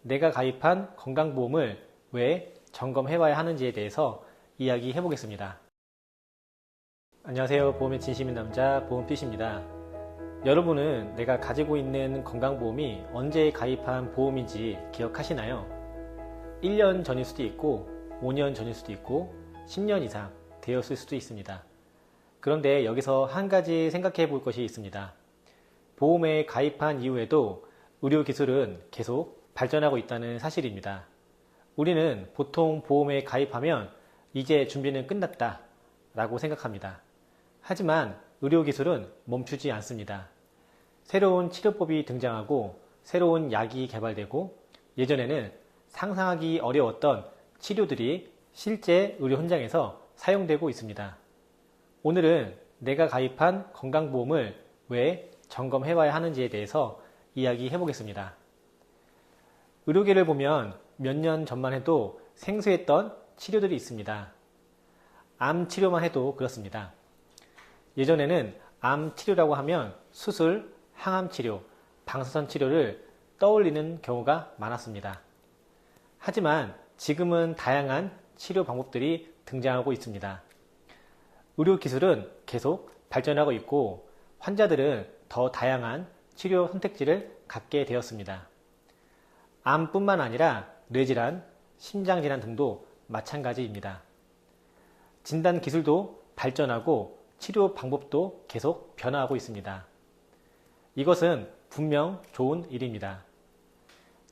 내가 가입한 건강보험을 왜 점검해봐야 하는지에 대해서 이야기해 보겠습니다. 안녕하세요. 보험의 진심인 남자 보험피시입니다. 여러분은 내가 가지고 있는 건강보험이 언제 가입한 보험인지 기억하시나요? 1년 전일 수도 있고 5년 전일 수도 있고 10년 이상 되었을 수도 있습니다. 그런데 여기서 한 가지 생각해 볼 것이 있습니다. 보험에 가입한 이후에도 의료기술은 계속 발전하고 있다는 사실입니다. 우리는 보통 보험에 가입하면 이제 준비는 끝났다 라고 생각합니다. 하지만 의료기술은 멈추지 않습니다. 새로운 치료법이 등장하고 새로운 약이 개발되고 예전에는 상상하기 어려웠던 치료들이 실제 의료 현장에서 사용되고 있습니다. 오늘은 내가 가입한 건강보험을 왜 점검해봐야 하는지에 대해서 이야기해 보겠습니다. 의료계를 보면 몇 년 전만 해도 생소했던 치료들이 있습니다. 암 치료만 해도 그렇습니다. 예전에는 암 치료라고 하면 수술, 항암 치료, 방사선 치료를 떠올리는 경우가 많았습니다. 하지만 지금은 다양한 치료 방법들이 등장하고 있습니다. 의료기술은 계속 발전하고 있고 환자들은 더 다양한 치료 선택지를 갖게 되었습니다. 암뿐만 아니라 뇌질환, 심장질환 등도 마찬가지입니다. 진단 기술도 발전하고 치료 방법도 계속 변화하고 있습니다. 이것은 분명 좋은 일입니다.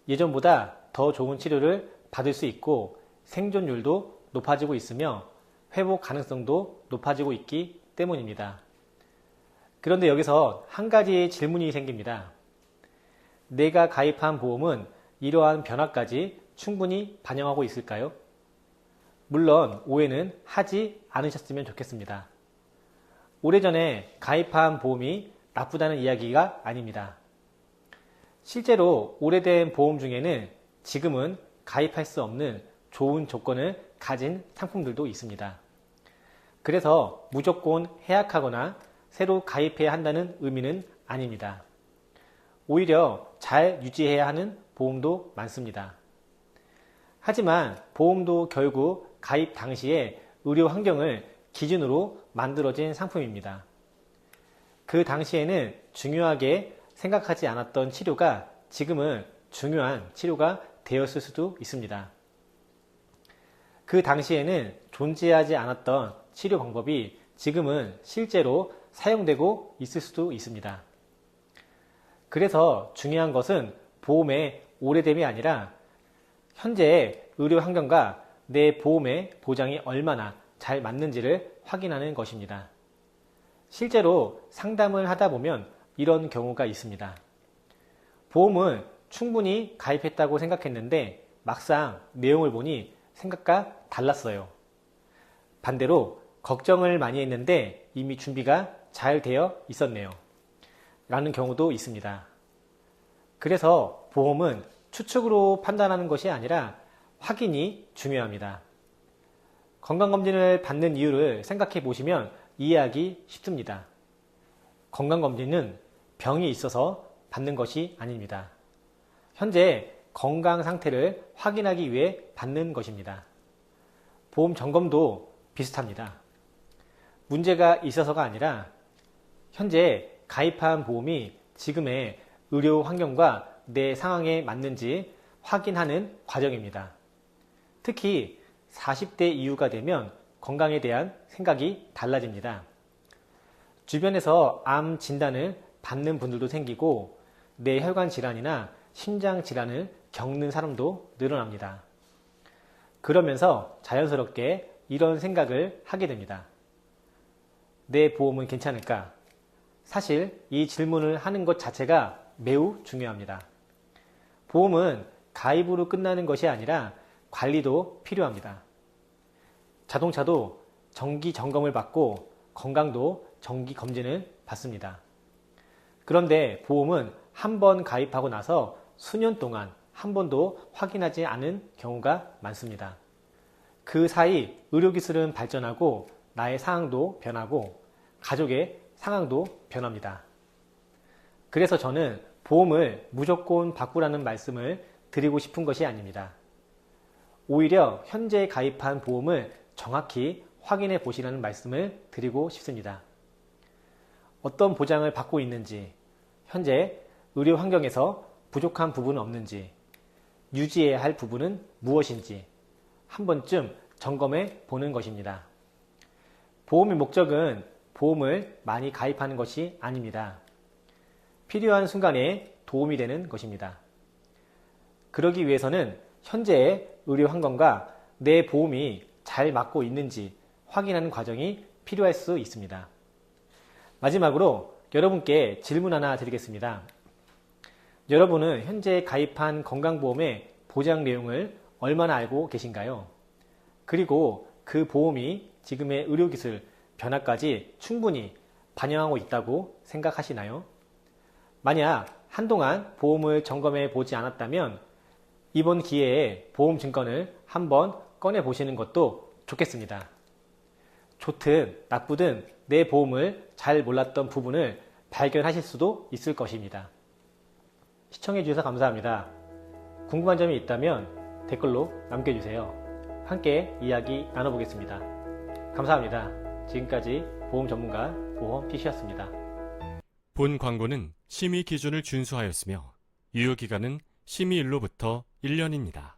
예전보다 더 좋은 치료를 받을 수 있고 생존율도 높아지고 있으며 회복 가능성도 높아지고 있기 때문입니다. 그런데 여기서 한 가지 질문이 생깁니다. 내가 가입한 보험은 이러한 변화까지 충분히 반영하고 있을까요? 물론 오해는 하지 않으셨으면 좋겠습니다. 오래전에 가입한 보험이 나쁘다는 이야기가 아닙니다. 실제로 오래된 보험 중에는 지금은 가입할 수 없는 좋은 조건을 가진 상품들도 있습니다. 그래서 무조건 해약하거나 새로 가입해야 한다는 의미는 아닙니다. 오히려 잘 유지해야 하는 보험도 많습니다. 하지만 보험도 결국 가입 당시에 의료 환경을 기준으로 만들어진 상품입니다. 그 당시에는 중요하게 생각하지 않았던 치료가 지금은 중요한 치료가 되었을 수도 있습니다. 그 당시에는 존재하지 않았던 치료 방법이 지금은 실제로 사용되고 있을 수도 있습니다. 그래서 중요한 것은 보험의 오래됨이 아니라 현재의 의료 환경과 내 보험의 보장이 얼마나 잘 맞는지를 확인하는 것입니다. 실제로 상담을 하다 보면 이런 경우가 있습니다. 보험은 충분히 가입했다고 생각했는데 막상 내용을 보니 생각과 달랐어요. 반대로 걱정을 많이 했는데 이미 준비가 잘 되어 있었네요. 라는 경우도 있습니다. 그래서 보험은 추측으로 판단하는 것이 아니라 확인이 중요합니다. 건강검진을 받는 이유를 생각해 보시면 이해하기 쉽습니다. 건강검진은 병이 있어서 받는 것이 아닙니다. 현재 건강 상태를 확인하기 위해 받는 것입니다. 보험 점검도 비슷합니다. 문제가 있어서가 아니라 현재 가입한 보험이 지금의 의료 환경과 내 상황에 맞는지 확인하는 과정입니다. 특히 40대 이후가 되면 건강에 대한 생각이 달라집니다. 주변에서 암 진단을 받는 분들도 생기고 뇌혈관 질환이나 심장 질환을 겪는 사람도 늘어납니다. 그러면서 자연스럽게 이런 생각을 하게 됩니다. 내 보험은 괜찮을까? 사실 이 질문을 하는 것 자체가 매우 중요합니다. 보험은 가입으로 끝나는 것이 아니라 관리도 필요합니다. 자동차도 정기 점검을 받고 건강도 정기 검진을 받습니다. 그런데 보험은 한 번 가입하고 나서 수년 동안 한 번도 확인하지 않은 경우가 많습니다. 그 사이 의료기술은 발전하고 나의 상황도 변하고 가족의 상황도 변합니다. 그래서 저는 보험을 무조건 바꾸라는 말씀을 드리고 싶은 것이 아닙니다. 오히려 현재 가입한 보험을 정확히 확인해 보시라는 말씀을 드리고 싶습니다. 어떤 보장을 받고 있는지, 현재 의료 환경에서 부족한 부분은 없는지, 유지해야 할 부분은 무엇인지 한 번쯤 점검해 보는 것입니다. 보험의 목적은 보험을 많이 가입하는 것이 아닙니다. 필요한 순간에 도움이 되는 것입니다. 그러기 위해서는 현재의 의료 환경과 내 보험이 잘 맞고 있는지 확인하는 과정이 필요할 수 있습니다. 마지막으로 여러분께 질문 하나 드리겠습니다. 여러분은 현재 가입한 건강보험의 보장 내용을 얼마나 알고 계신가요? 그리고 그 보험이 지금의 의료기술 변화까지 충분히 반영하고 있다고 생각하시나요? 만약 한동안 보험을 점검해 보지 않았다면 이번 기회에 보험 증권을 한번 꺼내 보시는 것도 좋겠습니다. 좋든 나쁘든 내 보험을 잘 몰랐던 부분을 발견하실 수도 있을 것입니다. 시청해 주셔서 감사합니다. 궁금한 점이 있다면 댓글로 남겨주세요. 함께 이야기 나눠보겠습니다. 감사합니다. 지금까지 보험 전문가 보험 PC였습니다. 본 광고는 심의 기준을 준수하였으며 유효기간은 심의일로부터 1년입니다.